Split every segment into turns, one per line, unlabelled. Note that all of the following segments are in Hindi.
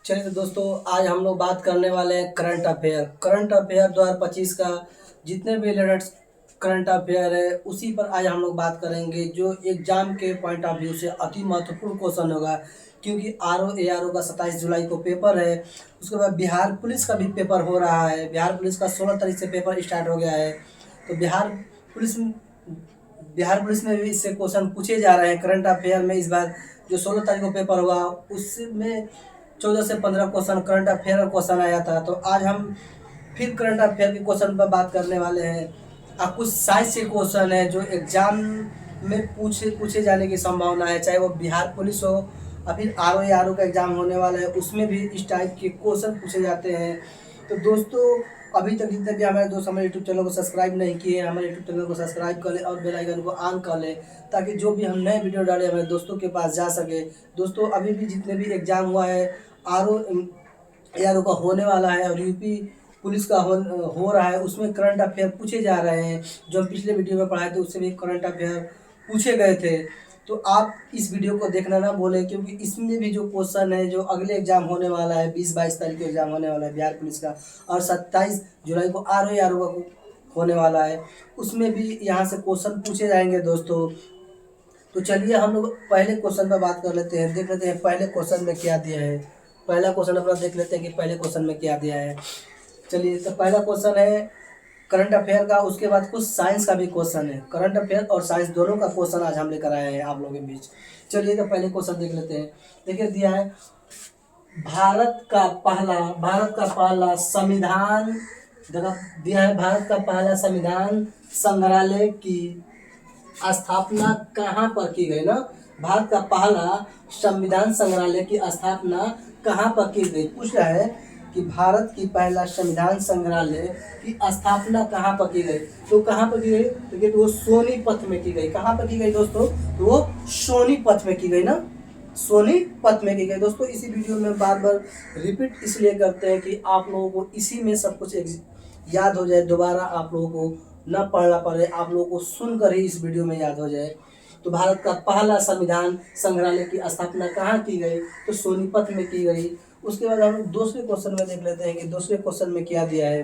चलिए तो दोस्तों, आज हम लोग बात करने वाले हैं करंट अफेयर 2025 का। जितने भी लेटेस्ट करंट अफेयर है उसी पर आज हम लोग बात करेंगे, जो एग्जाम के पॉइंट ऑफ व्यू से अति महत्वपूर्ण क्वेश्चन होगा। क्योंकि RO ARO का 27 जुलाई को पेपर है। उसके बाद बिहार पुलिस का भी पेपर हो रहा है। बिहार पुलिस का 16 तारीख से पेपर स्टार्ट हो गया है। तो पुलिस बिहार पुलिस में भी इससे क्वेश्चन पूछे जा रहे हैं। करंट अफेयर में इस बार जो 16 तारीख को पेपर हुआ उसमें 14 से 15 क्वेश्चन करंट अफेयर का क्वेश्चन आया था। तो आज हम फिर करंट अफेयर के क्वेश्चन पर बात करने वाले हैं। अब कुछ साइंस के क्वेश्चन है जो एग्जाम में पूछे पूछे जाने की संभावना है, चाहे वो बिहार पुलिस हो या फिर RO ARO का एग्जाम होने वाला है, उसमें भी इस टाइप के क्वेश्चन पूछे जाते हैं। तो दोस्तों, अभी तक जितने भी हमारे दोस्त हमारे यूट्यूब चैनल को सब्सक्राइब नहीं किए हैं, हमारे यूट्यूब चैनल को सब्सक्राइब कर लें और बेल आइकन को ऑन कर लें, ताकि जो भी हम नए वीडियो डालें हमारे दोस्तों के पास जा सके। दोस्तों, अभी भी जितने भी एग्जाम हुआ है, RO ARO का होने वाला है और यूपी पुलिस का हो रहा है, उसमें करंट अफेयर पूछे जा रहे हैं। जो हम पिछले वीडियो में पढ़ाए थे उससे भी करंट अफेयर पूछे गए थे। तो आप इस वीडियो को देखना ना बोले, क्योंकि इसमें भी जो क्वेश्चन है, जो अगले एग्जाम होने वाला है 20-22 तारीख को एग्जाम होने वाला है बिहार पुलिस का, और 27 जुलाई को RO ARO का होने वाला है, उसमें भी यहाँ से क्वेश्चन पूछे जाएंगे दोस्तों। तो चलिए हम लोग पहले क्वेश्चन पर बात कर लेते हैं, देख लेते हैं पहले क्वेश्चन में क्या दिया है। पहला क्वेश्चन अपना देख लेते हैं कि पहले क्वेश्चन में क्या दिया है। चलिए, तो पहला क्वेश्चन है करंट अफेयर का। उसके बाद कुछ साइंस का भी क्वेश्चन है। करंट अफेयर और साइंस दोनों का क्वेश्चन आज हम लेकर आए हैं आप लोगों के बीच। चलिए, तो पहले क्वेश्चन देख लेते हैं। देखिए, दिया है भारत का पहला संविधान। देखा, दिया है भारत का पहला संविधान संग्रहालय की स्थापना कहाँ पर की गई ना। भारत का पहला संविधान संग्रहालय की स्थापना कहाँ पर की गई, पूछ रहा है कि भारत की पहला संविधान संग्रहालय की स्थापना कहाँ पर की गई। तो कहाँ पर की गई, तो वो सोनीपत में की गई। कहाँ पर की गई दोस्तों, तो वो सोनीपत में की गई ना, सोनीपत में की गई। दोस्तों, इसी वीडियो में बार बार रिपीट इसलिए करते हैं कि आप लोगों को इसी में सब कुछ याद हो जाए, दोबारा आप लोगों को न पढ़ना पड़े, आप लोगों को सुनकर ही इस वीडियो में याद हो जाए। तो भारत का पहला संविधान संग्रहालय की स्थापना कहाँ की गई, तो सोनीपत में की गई। उसके बाद हम दूसरे क्वेश्चन में देख लेते हैं कि दूसरे क्वेश्चन में क्या दिया है।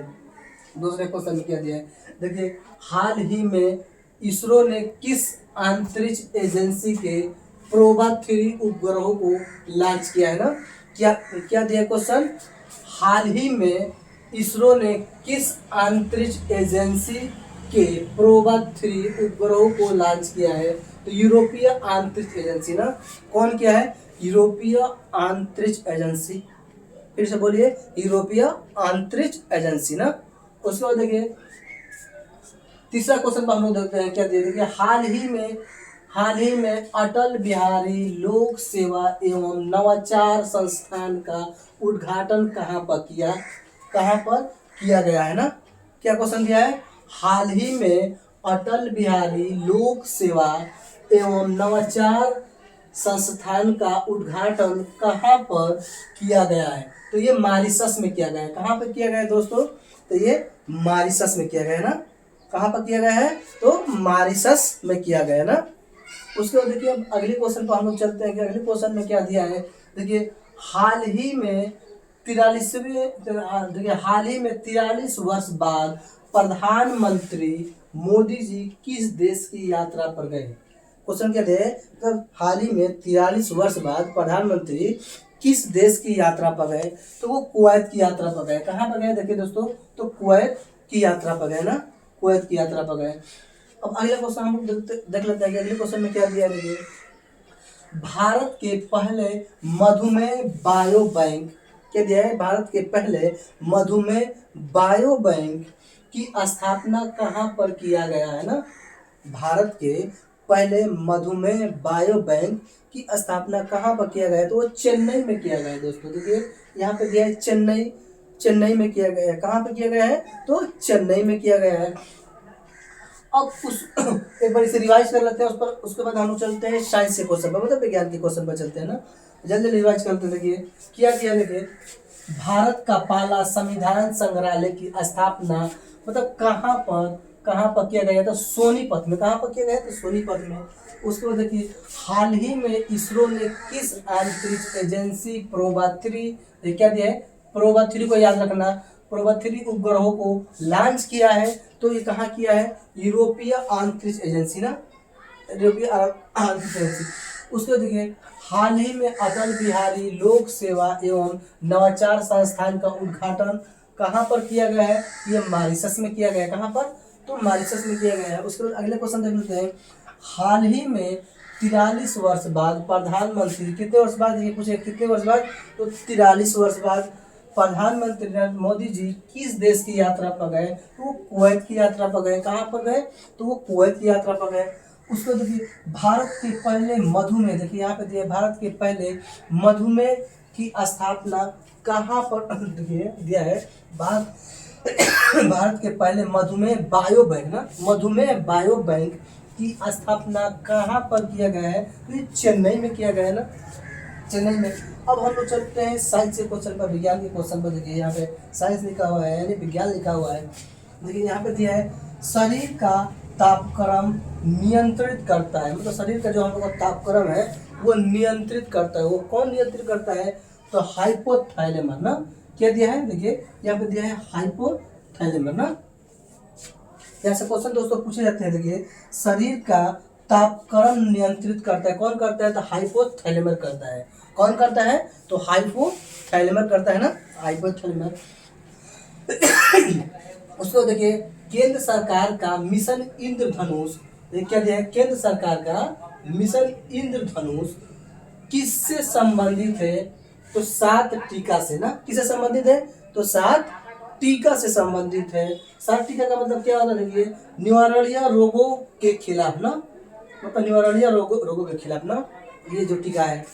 दूसरे क्वेश्चन में क्या दिया है, देखिए, हाल ही में इसरो ने किस अंतरिक्ष एजेंसी के प्रोबा 3 उपग्रहों को लॉन्च किया है ना। क्या क्या दिया क्वेश्चन, हाल ही में इसरो ने किस अंतरिक्ष एजेंसी के प्रोबा 3 उपग्रहों को लॉन्च किया है। तो यूरोपीय अंतरिक्ष एजेंसी ना, कौन किया है, यूरोपीय अंतरिक्ष एजेंसी। फिर से बोलिए, यूरोपीय अंतरिक्ष एजेंसी ना। उसके बाद देखिए, तीसरा क्वेश्चन पर हम लोग देखते हैं क्या दिया। देखिए, हाल ही में अटल बिहारी लोक सेवा एवं नवाचार संस्थान का उद्घाटन कहाँ पर किया गया है ना। क्या क्वेश्चन दिया है, हाल ही में अटल बिहारी लोक सेवा एवं नवाचार संस्थान का उद्घाटन कहाँ पर किया गया है। तो ये मॉरिशस में किया गया है। कहाँ पर किया गया है दोस्तों, तो ये मॉरिशस में किया गया है ना। कहाँ पर किया गया है, तो मॉरिशस में किया गया है ना। उसके बाद देखिए, अब अगले क्वेश्चन पर हम लोग चलते हैं कि अगले क्वेश्चन में क्या दिया है। देखिए, हाल ही में 43 वर्ष बाद प्रधानमंत्री मोदी जी किस देश की यात्रा पर गए। क्वेश्चन क्या है, तो हाल ही में 43 वर्ष बाद प्रधानमंत्री किस देश की यात्रा पर गए। तो वो कुवैत की यात्रा पर गए। कहाँ पर गए, देखिए दोस्तों, तो कुवैत की यात्रा पर गए ना, कुवैत की यात्रा पर गए। अब अगला क्वेश्चन हम लोग देख लेते हैं कि अगले क्वेश्चन में क्या दिया है। देखिए, भारत के पहले मधुमेह बायो बैंक, क्या दिया है, भारत के पहले मधुमेह बायो बैंक की स्थापना कहाँ पर किया गया है ना। भारत के पहले मधुमेह बायो बैंक की स्थापना कहाँ पर किया गया है, तो वो चेन्नई में किया गया है दोस्तों। देखिए, यहाँ पे दिया है चेन्नई में किया गया है। कहाँ पे किया गया है, तो चेन्नई में किया गया है। अब उस एक बार इसे रिवाइज कर लेते हैं, उस पर उसके बाद हम लोग चलते हैं साइंस के क्वेश्चन पर, मतलब विज्ञान के क्वेश्चन पर चलते हैं ना। जल्दी रिवाइज करते हैं। देखिए, क्या किया, देखिए, भारत का पहला संविधान संग्रहालय की स्थापना मतलब कहाँ पर कहाँ पर किया गया था? सोनीपत में। कहाँ पर किया गया? तो सोनीपत में। उसके बाद देखिए हाल ही में इसरो ने किस अंतरिक्ष एजेंसी प्रोबा-3, ये क्या दिया है? प्रोबा-3 को याद रखना, प्रोबा-3 उपग्रहों को लॉन्च किया है। तो ये कहाँ किया है? यूरोपीय अंतरिक्ष एजेंसी ना, यूरोपीय अंतरिक्ष एजेंसी। उसके देखिए हाल ही में अटल बिहारी लोक सेवा एवं नवाचार संस्थान का उद्घाटन कहाँ पर किया गया है? ये मॉरिशस में किया गया है। कहाँ पर? तो मॉरिशस में किया गया है। उसके बाद अगले क्वेश्चन देख लेते हैं। हाल ही में 43 वर्ष बाद प्रधानमंत्री, कितने वर्ष बाद ये पूछे, कितने वर्ष बाद? तो 43 वर्ष बाद प्रधानमंत्री नरेंद्र मोदी जी किस देश की यात्रा पर गए? तो वो कुवैत की यात्रा पर गए। कहाँ पर गए? तो वो कुवैत की यात्रा पर गए। उसको देखिए भारत के पहले मधुमेह, देखिए यहाँ पे दिया भारत के पहले मधुमेह की स्थापना कहाँ पर देखिए दिया है? भारत भारत के पहले मधुमेह बायो बैंक ना, मधुमेह बायो बैंक की स्थापना कहाँ पर किया गया है? तो ये चेन्नई में किया गया है ना, चेन्नई में। अब हम लोग चलते हैं साइंस के क्वेश्चन पर, विज्ञान के क्वेश्चन पर। देखिए यहाँ पे साइंस लिखा हुआ है यानी विज्ञान लिखा हुआ है। देखिए यहाँ पे दिया है शरीर का तापक्रम नियंत्रित करता है, मतलब शरीर का जो हम लोग का तापक्रम है वो नियंत्रित करता है। वो कौन नियंत्रित करता है? तो हाइपोथैलेमस ना। क्या दिया है? देखिए यहाँ पे दिया है हाइपोथैलेमस ना। यहाँ से क्वेश्चन दोस्तों पूछे जाते हैं। देखिए शरीर का तापक्रम नियंत्रित करता है, कौन करता है? तो हाइपोथैलेमस करता है। कौन करता है? तो हाइपोथैलेमस करता है ना, हाइपोथैलेमस। उसको देखिए केंद्र सरकार का मिशन इंद्रधनुष, क्या दिया है? केंद्र सरकार का मिशन इंद्रधनुष किससे संबंधित है? तो 7 टीका से ना। किससे संबंधित है? तो 7 टीका से संबंधित है। 7 टीका का मतलब क्या होता है? देखिए निवारणीय रोगों के खिलाफ ना, मतलब निवारणीय रोगों के खिलाफ ना, ये जो टीका है।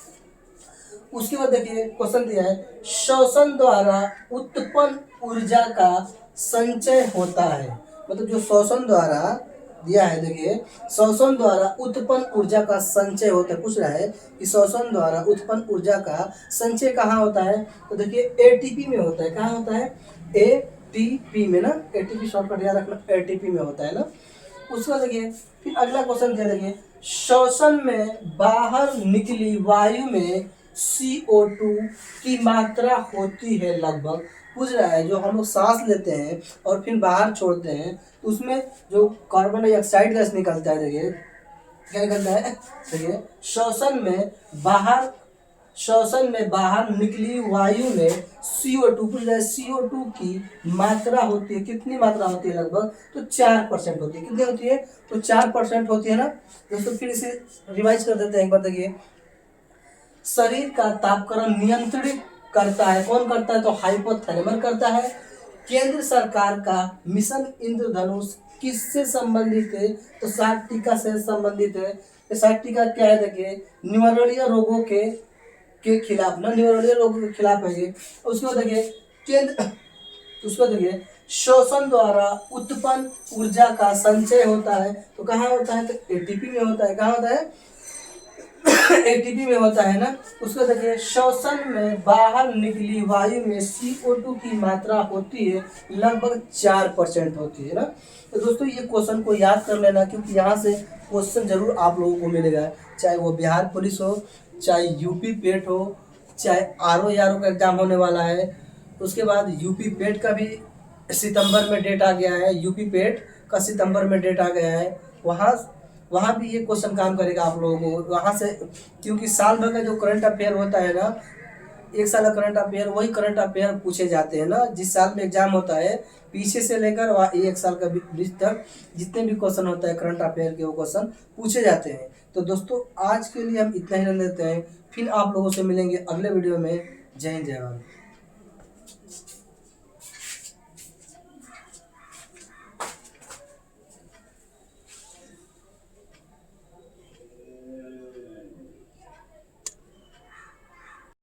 उसके बाद देखिए क्वेश्चन दिया है श्वसन द्वारा उत्पन्न ऊर्जा का संचय होता है, मतलब जो श्वसन द्वारा दिया है। देखिए श्वसन द्वारा उत्पन्न ऊर्जा का संचय होता है, पूछ रहा है कि श्वसन द्वारा उत्पन्न ऊर्जा का संचय कहाँ होता है? तो देखिए एटीपी में होता है। कहाँ होता है? एटीपी में ना, एटीपी शॉर्टकट याद रखना, एटीपी में होता है ना। उसका देखिए फिर अगला क्वेश्चन दिया, देखिए श्वसन में बाहर निकली वायु में CO2 की मात्रा होती है लगभग, पूछ रहा है जो हम लोग सांस लेते हैं और फिर बाहर छोड़ते हैं उसमें जो कार्बन डाइऑक्साइड गैस निकलता है। देखिए क्या निकलता है? देखिए श्वसन में बाहर निकली वायु में CO2, पूछ रहा है CO2 की मात्रा होती है, कितनी मात्रा होती है? लगभग तो 4% होती है। कितनी होती है? तो 4% होती है ना दोस्तों। फिर इसे रिवाइज कर देते हैं एक बार। देखिए शरीर का तापक्रम नियंत्रित करता है, कौन करता है? तो हाइपोथैलेमस करता है। केंद्र सरकार का मिशन इंद्रधनुष किससे संबंधित है? तो 7 टीका से संबंधित है। ये 7 टीका क्या है? देखिए निवारणीय रोगों के खिलाफ ना, निवारणीय रोगों के खिलाफ है ये। उसके बाद देखिए उसको देखिए श्वसन द्वारा उत्पन्न ऊर्जा का संचय होता है, तो कहाँ होता है? तो एटीपी में होता है। कहाँ होता है? एटीपी में होता है ना। उसको देखिए श्वसन में बाहर निकली वायु में CO2 की मात्रा होती है लगभग 4% होती है ना। तो दोस्तों ये क्वेश्चन को याद कर लेना, क्योंकि यहाँ से क्वेश्चन जरूर आप लोगों को मिलेगा, चाहे वो बिहार पुलिस हो, चाहे यूपी पेट हो, चाहे RO का एग्जाम होने वाला है। उसके बाद यूपी पेट का भी सितंबर में डेट आ गया है, यूपी पेट का सितंबर में डेट आ गया है। वहाँ भी ये क्वेश्चन काम करेगा आप लोगों को वहाँ से, क्योंकि साल भर का जो करंट अफेयर होता है ना, एक साल का करंट अफेयर, वही करंट अफेयर पूछे जाते हैं ना जिस साल में एग्जाम होता है। पीछे से लेकर वहाँ एक साल का बीच तक जितने भी क्वेश्चन होता है करंट अफेयर के, वो क्वेश्चन पूछे जाते हैं। तो दोस्तों आज के लिए हम इतना ही रख लेते हैं, फिर आप लोगों से मिलेंगे अगले वीडियो में। जय हिंद, जय भारत।